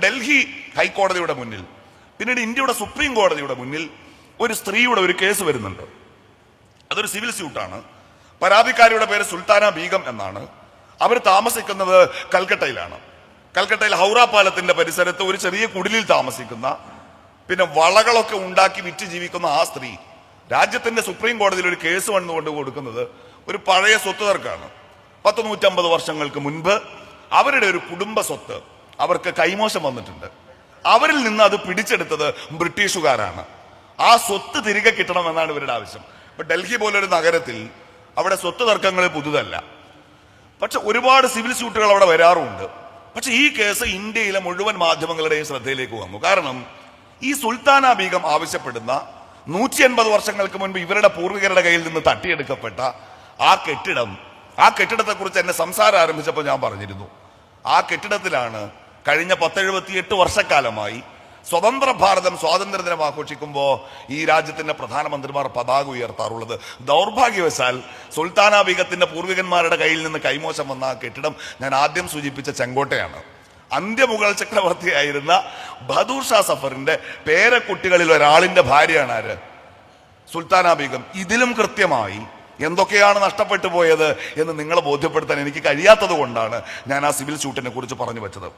ഡൽഹി ഹൈക്കോടതിയുടെ മുന്നിൽ, പിന്നീട് ഇന്ത്യയുടെ സുപ്രീം കോടതിയുടെ മുന്നിൽ ഒരു സ്ത്രീയുടെ ഒരു കേസ് വരുന്നുണ്ട്. അതൊരു സിവിൽ സ്യൂട്ടാണ്. പരാതിക്കാരിയുടെ പേര് സുൽത്താന ബീഗം എന്നാണ്. അവർ താമസിക്കുന്നത് കൽക്കട്ടയിലാണ്. കൽക്കട്ടയിൽ ഹൗറ പാലത്തിന്റെ പരിസരത്ത് ഒരു ചെറിയ കുടിലിൽ താമസിക്കുന്ന, പിന്നെ വളകളൊക്കെ ഉണ്ടാക്കി വിറ്റ് ജീവിക്കുന്ന ആ സ്ത്രീ രാജ്യത്തിന്റെ സുപ്രീം കോടതിയിൽ ഒരു കേസ് വന്നുകൊണ്ട് കൊടുക്കുന്നത് ഒരു പഴയ സ്വത്ത് തർക്കമാണ്. 150 വർഷങ്ങൾക്ക് മുൻപ് അവരുടെ ഒരു കുടുംബ സ്വത്ത് അവർക്ക് കൈമോശം വന്നിട്ടുണ്ട്. അവരിൽ നിന്ന് അത് പിടിച്ചെടുത്തത് ബ്രിട്ടീഷുകാരാണ്. ആ സ്വത്ത് തിരികെ കിട്ടണമെന്നാണ് ഇവരുടെ ആവശ്യം. ഇപ്പൊ ഡൽഹി പോലൊരു നഗരത്തിൽ അവിടെ സ്വത്ത് തർക്കങ്ങൾ പുതുതല്ല. പക്ഷെ ഒരുപാട് സിവിൽ സ്യൂട്ടുകൾ അവിടെ വരാറുണ്ട്. പക്ഷെ ഈ കേസ് ഇന്ത്യയിലെ മുഴുവൻ മാധ്യമങ്ങളുടെയും ശ്രദ്ധയിലേക്ക് വന്നു. കാരണം ഈ സുൽത്താന ബീഗം ആവശ്യപ്പെടുന്ന 180 വർഷങ്ങൾക്ക് മുൻപ് ഇവരുടെ പൂർവികരുടെ കയ്യിൽ നിന്ന് തട്ടിയെടുക്കപ്പെട്ട ആ കെട്ടിടത്തെ കുറിച്ച് എന്നെ സംസാരം ആരംഭിച്ചപ്പോൾ ഞാൻ പറഞ്ഞിരുന്നു. ആ കെട്ടിടത്തിലാണ് കഴിഞ്ഞ 178 വർഷക്കാലമായി സ്വതന്ത്ര ഭാരതം സ്വാതന്ത്ര്യദിനം ആഘോഷിക്കുമ്പോൾ ഈ രാജ്യത്തിന്റെ പ്രധാനമന്ത്രിമാർ പതാക ഉയർത്താറുള്ളത്. ദൗർഭാഗ്യവശാൽ സുൽത്താന ബീഗത്തിന്റെ പൂർവികന്മാരുടെ കയ്യിൽ നിന്ന് കൈമോശം വന്ന ആ കെട്ടിടം ഞാൻ ആദ്യം സൂചിപ്പിച്ച ചെങ്കോട്ടയാണ്. അന്ത്യമുഗൾ ചക്രവർത്തിയായിരുന്ന ബഹദൂർ ഷാ സഫറിന്റെ പേരക്കുട്ടികളിൽ ഒരാളിന്റെ ഭാര്യയാണ് ആര്? സുൽത്താന ബീഗം. ഇതിലും കൃത്യമായി എന്തൊക്കെയാണ് നഷ്ടപ്പെട്ടു പോയത് എന്ന് നിങ്ങളെ ബോധ്യപ്പെടുത്താൻ എനിക്ക് കഴിയാത്തത് കൊണ്ടാണ് ഞാൻ ആ സിവിൽ സ്യൂട്ടിനെ കുറിച്ച് പറഞ്ഞു വെച്ചത്.